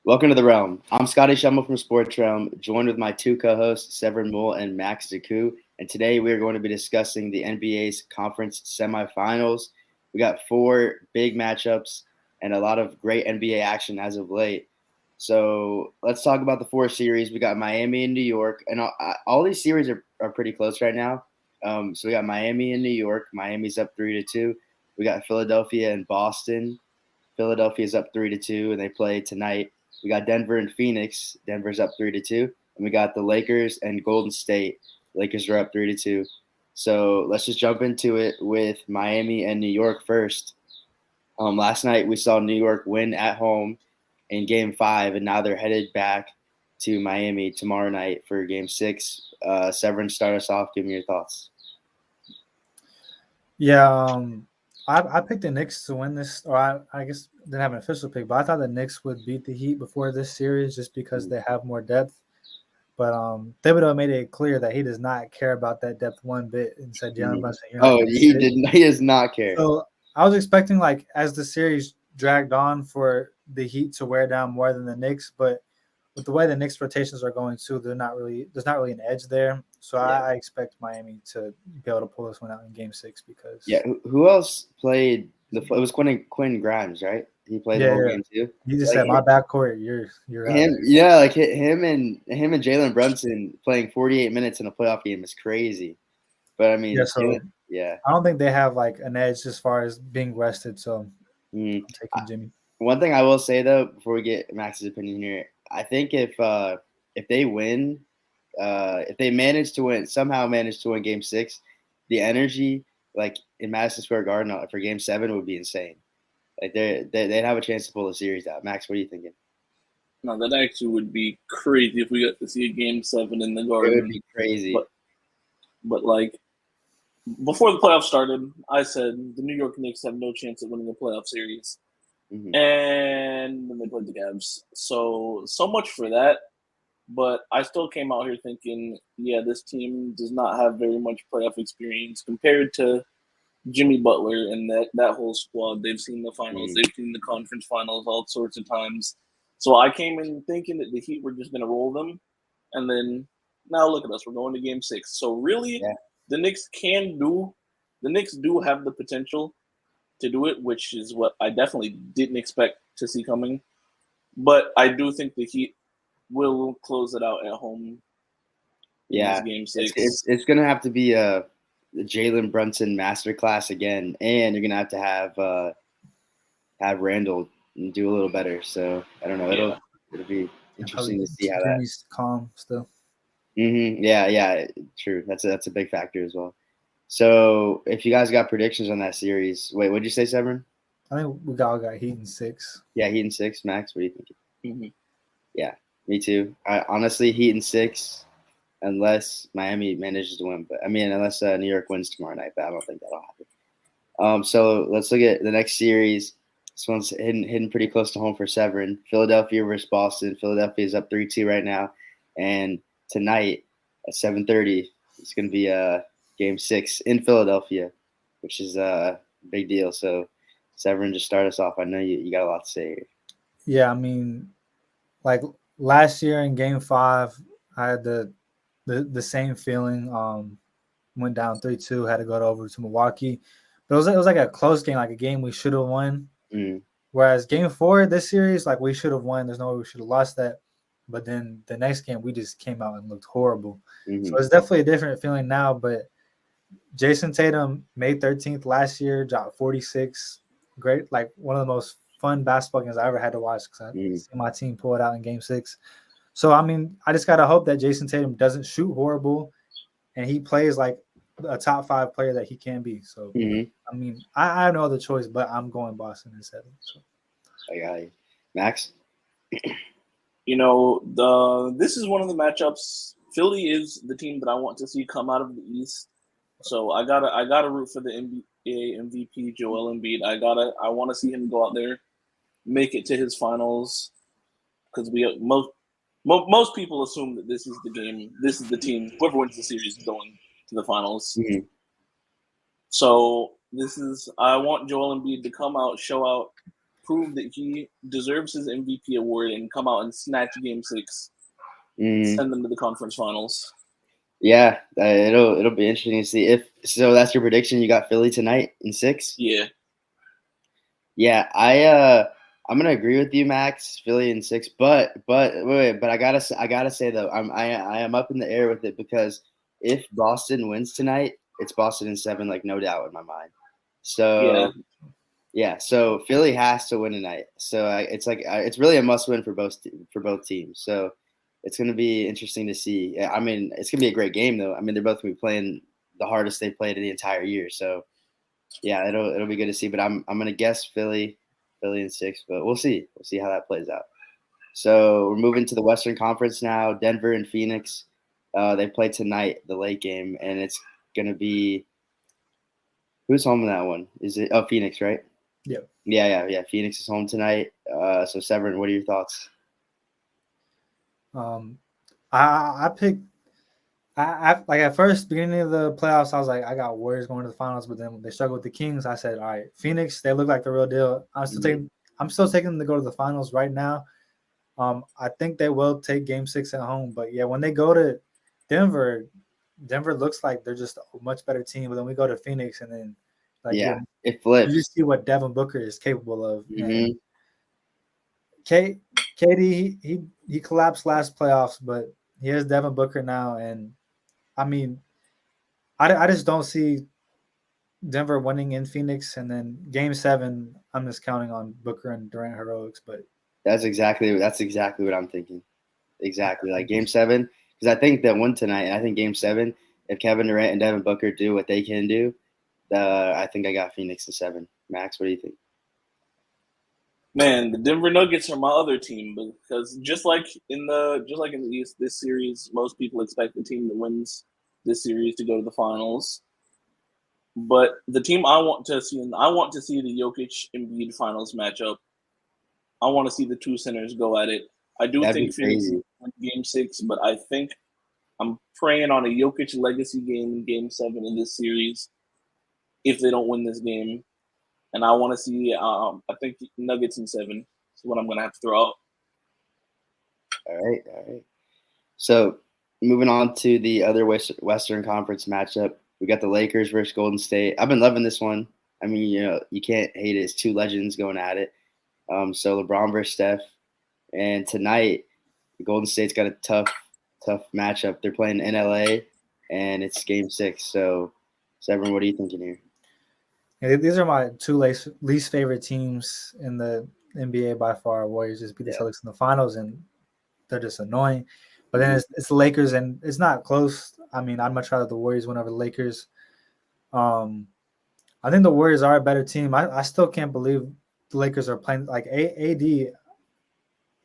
Welcome to the Realm. I'm Scotty Schemmel from Sports Realm, joined with my two co-hosts, Severin, Mull, and Max DeCoux. And today we are going to be discussing the NBA's conference semifinals. We got four big matchups and a lot of great NBA action as of late. So let's talk about the four series. We got Miami and New York, and all these series are pretty close right now. So we got Miami and New York. Miami's up 3-2. We got Philadelphia and Boston. Philadelphia's up 3-2, and they play tonight. We got Denver and Phoenix. Denver's up 3-2. And we got the Lakers and Golden State. Lakers are up 3-2. So let's just jump into it with Miami and New York first. Last night we saw New York win at home in Game 5, and now they're headed back to Miami tomorrow night for Game 6. Severin, start us off. Give me your thoughts. Yeah, I picked the Knicks to win this, or I guess didn't have an official pick, but I thought the Knicks would beat the Heat before this series just because they have more depth. But Thibodeau made it clear that he does not care about that depth one bit and said, Jalen Brunson, you're not he does not care. So I was expecting, like, as the series dragged on, for the Heat to wear down more than the Knicks, but with the way the Knicks rotations are going too, there's not really an edge there. So I expect Miami to be able to pull this one out in Game 6 because who else played it was Quinn Grimes, right? He played the whole game too. He just said, "My backcourt, you're him." out. Yeah, like him and Jalen Brunson playing 48 minutes in a playoff game is crazy. But I mean, I don't think they have like an edge as far as being rested. So I'm taking Jimmy. One thing I will say though, before we get Max's opinion here, I think if they win, if they somehow manage to win Game 6, the energy like in Madison Square Garden for Game 7 would be insane. Like they'd have a chance to pull the series out. Max, what are you thinking? No, that actually would be crazy if we got to see a Game 7 in the Garden. It would be crazy. But like before the playoffs started, I said the New York Knicks have no chance of winning a playoff series. Mm-hmm. And then they played the Cavs. So much for that. But I still came out here thinking, yeah, this team does not have very much playoff experience compared to Jimmy Butler and that whole squad. They've seen the finals. They've seen the conference finals all sorts of times. So I came in thinking that the Heat were just going to roll them. And then now look at us. We're going to Game 6. So really, the Knicks do have the potential to do it, which is what I definitely didn't expect to see coming. But I do think the Heat will close it out at home. Game 6. It's going to have to be a Jalen Brunson masterclass again, and you're going to have Randall do a little better. So I don't know. It'll be interesting to see how Jimmy's calm still. Mm-hmm. Yeah, true. That's a big factor as well. So if you guys got predictions on that series, wait, what'd you say, Severin? I think we all got Heat in 6. Yeah, Heat in 6. Max, what do you think? Mm-hmm. Yeah, me too. Honestly, Heat in 6, unless Miami manages to win. But I mean, unless New York wins tomorrow night, but I don't think that'll happen. So let's look at the next series. This one's hidden pretty close to home for Severin. Philadelphia versus Boston. Philadelphia is up 3-2 right now, and tonight at 7:30, it's going to be Game 6 in Philadelphia, which is a big deal. So, Severin, just start us off. I know you got a lot to say here. Yeah, I mean, like last year in Game 5, I had the same feeling. Went down 3-2, had to go over to Milwaukee. But it was like a close game, like a game we should have won. Whereas Game 4, this series, like we should have won. There's no way we should have lost that. But then the next game, we just came out and looked horrible. So it's definitely a different feeling now. But Jason Tatum made 13th last year, dropped 46. Great, like one of the most fun basketball games I ever had to watch because I see my team pull it out in Game 6. So, I mean, I just got to hope that Jason Tatum doesn't shoot horrible and he plays like a top 5 player that he can be. So, I mean, I have no other choice, but I'm going Boston in 7. So. I got you. Max? You know, this is one of the matchups. Philly is the team that I want to see come out of the East. So I gotta root for the NBA MVP Joel Embiid. I want to see him go out there, make it to his finals, because most people assume that this is the game. This is the team. Whoever wins the series is going to the finals. So I want Joel Embiid to come out, show out prove that he deserves his MVP award and come out and snatch Game 6, send them to the conference finals. Yeah, it'll be interesting to see if so. That's your prediction. You got Philly tonight in 6. Yeah. Yeah, I'm gonna agree with you, Max. Philly in 6, but wait, but I gotta say though, I am up in the air with it because if Boston wins tonight, it's Boston in 7, like no doubt in my mind. So yeah, so Philly has to win tonight. So it's really a must win for both teams. So it's gonna be interesting to see. I mean, it's gonna be a great game though. I mean, they're both gonna be playing the hardest they played in the entire year. So yeah, it'll be good to see. But I'm gonna guess Philly in 6, but we'll see. We'll see how that plays out. So we're moving to the Western Conference now. Denver and Phoenix. They play tonight, the late game, and it's gonna be who's home in that one? Is it Phoenix, right? Yep. Yeah. Phoenix is home tonight. So Severin, what are your thoughts? I picked. I like at first beginning of the playoffs, I was like, I got Warriors going to the finals, but then when they struggled with the Kings, I said, all right, Phoenix, they look like the real deal. I'm still taking them to go to the finals right now. I think they will take Game 6 at home, but yeah, when they go to Denver looks like they're just a much better team. But then we go to Phoenix, and then it flips. You just see what Devin Booker is capable of. Mm-hmm. And KD, he collapsed last playoffs, but he has Devin Booker now, and I mean, I just don't see Denver winning in Phoenix, and then Game 7, I'm just counting on Booker and Durant heroics. But that's exactly what I'm thinking. Exactly, like Game 7, because I think that one tonight, and I think Game 7, if Kevin Durant and Devin Booker do what they can do, I think I got Phoenix in 7. Max, what do you think? Man, the Denver Nuggets are my other team because just like in the East, this series, most people expect the team that wins this series to go to the finals. But the team I want to see the Jokic Embiid finals matchup. I want to see the two centers go at it. I do think Phoenix win Game 6, but I think I'm praying on a Jokic legacy game in Game 7 in this series if they don't win this game. And I want to see, I think Nuggets in 7 is what I'm going to have to throw out. All right. So moving on to the other Western Conference matchup, we got the Lakers versus Golden State. I've been loving this one. I mean, you can't hate it. It's two legends going at it. So LeBron versus Steph. And tonight, Golden State's got a tough matchup. They're playing in LA, and it's Game 6. So, Severin, what are you thinking here? Yeah, these are my two least favorite teams in the NBA by far. Warriors just beat the Celtics in the finals, and they're just annoying. But then it's the Lakers, and it's not close. I mean, I'd much rather the Warriors win over the Lakers. I think the Warriors are a better team. I still can't believe the Lakers are playing like AD.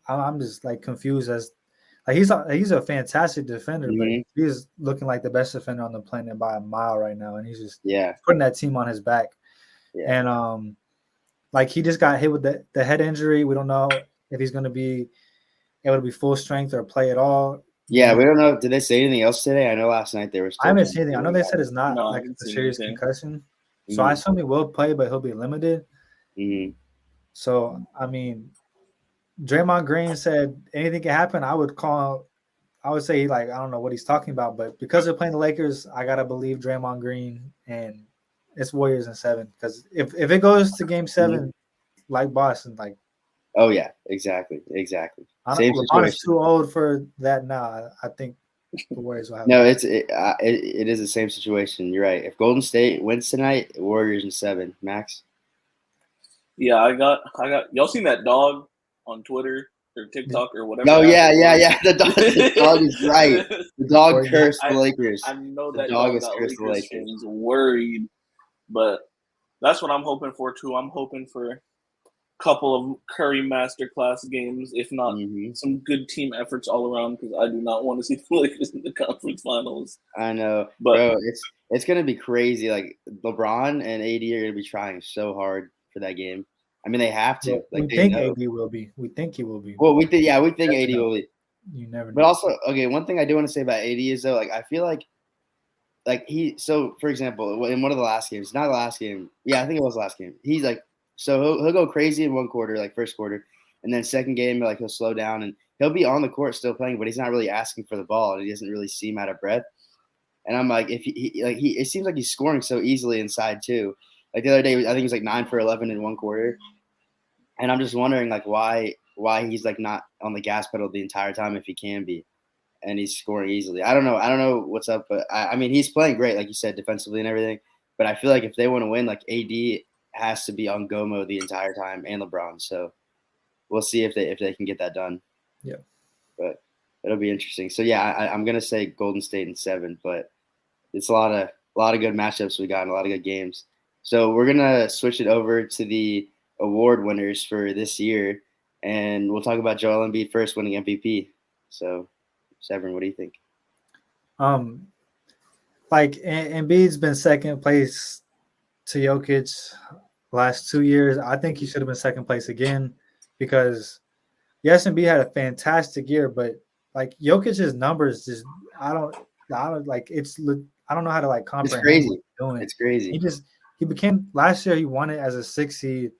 I'm just like confused as like he's a fantastic defender, but he's looking like the best defender on the planet by a mile right now, and he's just putting that team on his back. Yeah. And like he just got hit with the head injury. We don't know if he's going to be able to be full strength or play at all. Yeah, we don't know. Did they say anything else today? I know last night they were still. I haven't seen anything. I know they said it's not like a serious concussion. So I assume he will play, but he'll be limited. Mm-hmm. So, I mean, Draymond Green said anything can happen. I would say I don't know what he's talking about, but because they're playing the Lakers, I got to believe Draymond Green, and it's Warriors in 7. Because if it goes to Game 7, like Boston, like. Oh, yeah, exactly. Same LeBron is too old for that now. I think the Warriors will have. No, it is the same situation. You're right. If Golden State wins tonight, Warriors in 7. Max? Yeah, I got y'all seen that dog on Twitter or TikTok or whatever? Oh yeah. The dog is right. The dog cursed the Lakers. I know that dog is cursed the Lakers. He's worried, but that's what I'm hoping for too. I'm hoping for a couple of Curry masterclass games, if not some good team efforts all around, because I do not want to see the Lakers in the conference finals. I know, but bro, it's gonna be crazy. Like LeBron and AD are gonna be trying so hard for that game. I mean, they have to. Like, we think AD will be. We think he will be. Well, we think AD will be. You never know. But also, okay, one thing I do want to say about AD is though, like I feel like for example, in one of the last games, not the last game, yeah, I think it was the last game. He's like So he'll go crazy in one quarter, like first quarter, and then second game, like he'll slow down and he'll be on the court still playing, but he's not really asking for the ball, and he doesn't really seem out of breath. And I'm like, if it seems like he's scoring so easily inside too. Like the other day, I think he was like 9 for 11 in one quarter, and I'm just wondering like why he's like not on the gas pedal the entire time if he can be, and he's scoring easily. I don't know what's up, but I mean he's playing great, like you said, defensively and everything. But I feel like if they want to win, like AD has to be on go mode the entire time, and LeBron. So we'll see if they can get that done. Yeah, but it'll be interesting. So yeah, I'm gonna say Golden State in 7, but it's a lot of good matchups we got and a lot of good games. So we're gonna switch it over to the award winners for this year, and we'll talk about Joel Embiid first winning MVP. So, Severin, what do you think? Like Embiid's been second place to Jokic last 2 years. I think he should have been second place again because yes, Embiid had a fantastic year, but like Jokic's numbers just I don't like I don't know how to like comprehend crazy. what he's doing. It's crazy. He became last year he won it as a 6 seed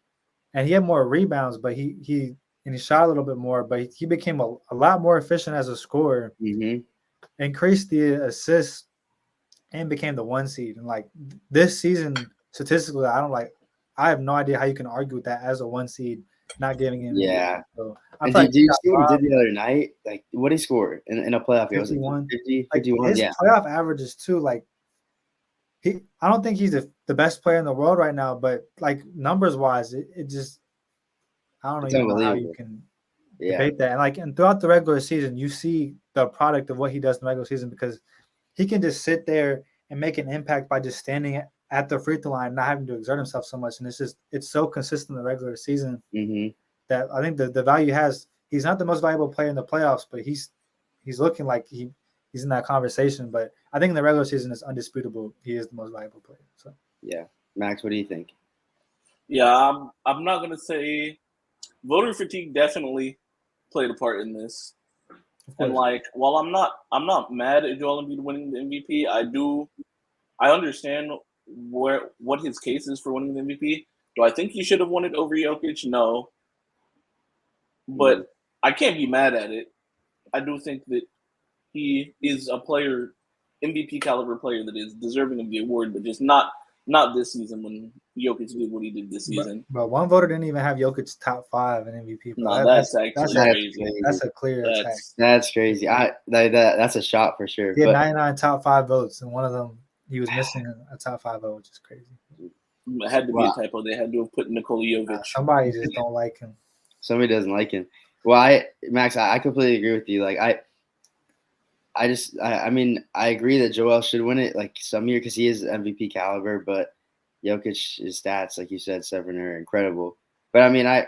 and he had more rebounds, but he shot a little bit more, but he became a lot more efficient as a scorer. Mm-hmm. Increased the assists and became the 1 seed. And like this season, statistically, I have no idea how you can argue with that as a 1 seed, not giving him. Yeah. So and did you see what he did the other night? Like, what did he score in a playoff game? 51. 50, like 51, his playoff averages too. Like I don't think he's the best player in the world right now, but like numbers wise, it just I don't even know how you can debate that. And throughout the regular season, you see the product of what he does in the regular season because he can just sit there and make an impact by just standing at the free throw line, not having to exert himself so much. And it's so consistent in the regular season that I think the value he's not the most valuable player in the playoffs, but he's looking like he's in that conversation. But I think in the regular season it's undisputable. He is the most valuable player. So yeah. Max, what do you think? Yeah, I'm not gonna say voter fatigue definitely played a part in this. And like, while I'm not mad at Joel Embiid winning the MVP, I understand what his case is for winning the MVP. Do I think he should have won it over Jokic? No. But I can't be mad at it. I do think that he is a player, MVP caliber player that is deserving of the award, but just not this season when Jokic did what he did this season. But one voter didn't even have Jokic top 5 in MVP. No, that's crazy. That's a clear attack. That's crazy. That's a shot for sure. He had 99 top 5 votes, and one of them he was missing a top 5 vote, which is crazy. It had to be a typo. They had to have put Nikola Jokic. Somebody just don't like him. Somebody doesn't like him. Well, Max, I completely agree with you. Like I mean, I agree that Joel should win it like some year because he is MVP caliber, but Jokic's stats, like you said, Severin, are incredible. But I mean, I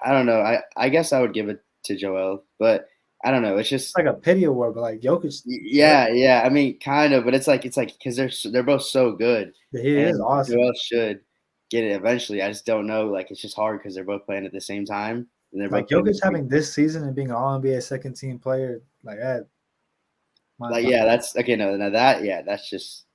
don't know. I guess I would give it to Joel, but I don't know. It's just like a pity award, but like Jokic. Yeah. I mean, kind of, but it's like because they're both so good. He is awesome. Joel should get it eventually. I just don't know. Like it's just hard because they're both playing at the same time. And they're like Jokic having this season and being an All-NBA second team player like that. That's okay. No, that's just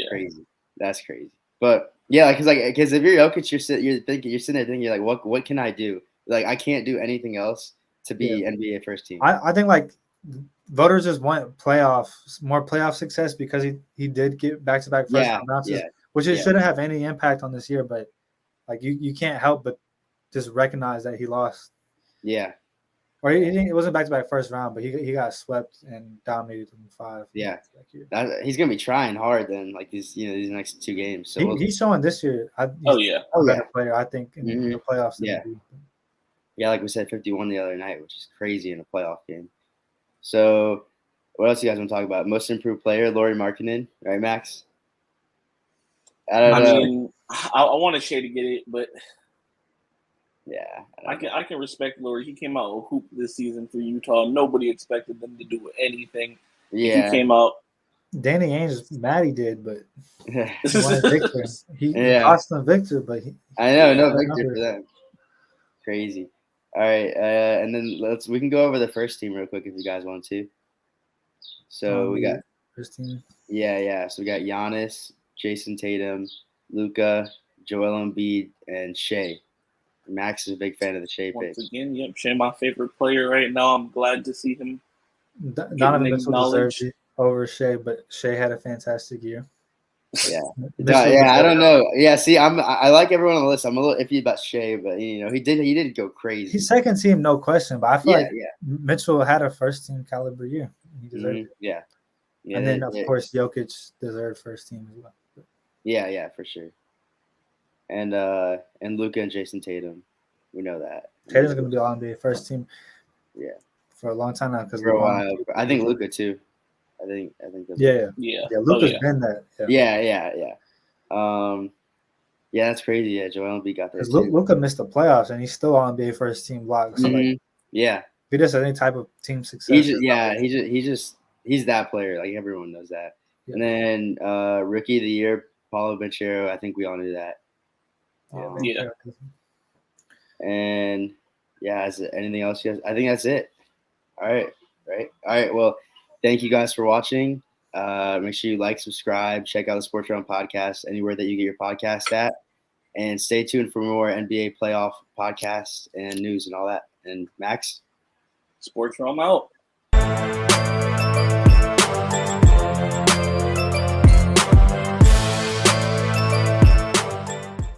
crazy. That's crazy. But yeah, because if you're Jokic, you're sitting there thinking like, what can I do? Like I can't do anything else to be NBA first team. I think like voters just want more playoff success because he did get back-to-back first round bounces, which shouldn't have any impact on this year. But like you can't help but just recognize that he lost. Yeah. Or it wasn't back-to-back first round, but he got swept and dominated in 5. Yeah, he's gonna be trying hard then, like these next 2 games. So he's showing this year. He's a better player, I think, in the playoffs. Yeah, like we said, 51 the other night, which is crazy in a playoff game. So, what else you guys want to talk about? Most improved player, Lauri Markkanen, right, Max? I mean, I want to shade to get it, but. Yeah, I can respect Lauri. He came out a hoop this season for Utah. Nobody expected them to do anything. Yeah, he came out. Danny Ainge, Maddie did, but he wanted Victor. He cost them Victor, but I know, no Victor for them. Crazy. All right, and then we can go over the first team real quick if you guys want to. So we got first team. Yeah. So we got Giannis, Jason Tatum, Luka, Joel Embiid, and Shea. Max is a big fan of the Shea pick. Once again, yep, Shea my favorite player right now. I'm glad to see him. Donovan Mitchell deserves it over Shea, but Shea had a fantastic year. Yeah, I don't know. Yeah, see, I like everyone on the list. I'm a little iffy about Shea, but he did go crazy. He's second team, no question. But I feel like Mitchell had a first team caliber year. He deserved it. Yeah, and then of course Jokic deserved first team as well. Yeah, for sure. And Luka and Jason Tatum, we know that. Tatum's gonna be on the first team. Yeah, for a long time now because for a while. I think Luka too. I think. Yeah. Luka's been that. Yeah. Yeah, that's crazy. Yeah, Joel Embiid got there. Luka missed the playoffs and he's still on NBA first team block. So if he does any type of team success. He's that player. Like everyone knows that. Yeah. And then rookie of the year, Paulo Banchero. I think we all knew that. And is it anything else? I think that's it. All right. Well, thank you guys for watching. Make sure you like, subscribe, check out the Sports Realm podcast anywhere that you get your podcast at, and stay tuned for more NBA playoff podcasts and news and all that. And Max, Sports Realm out.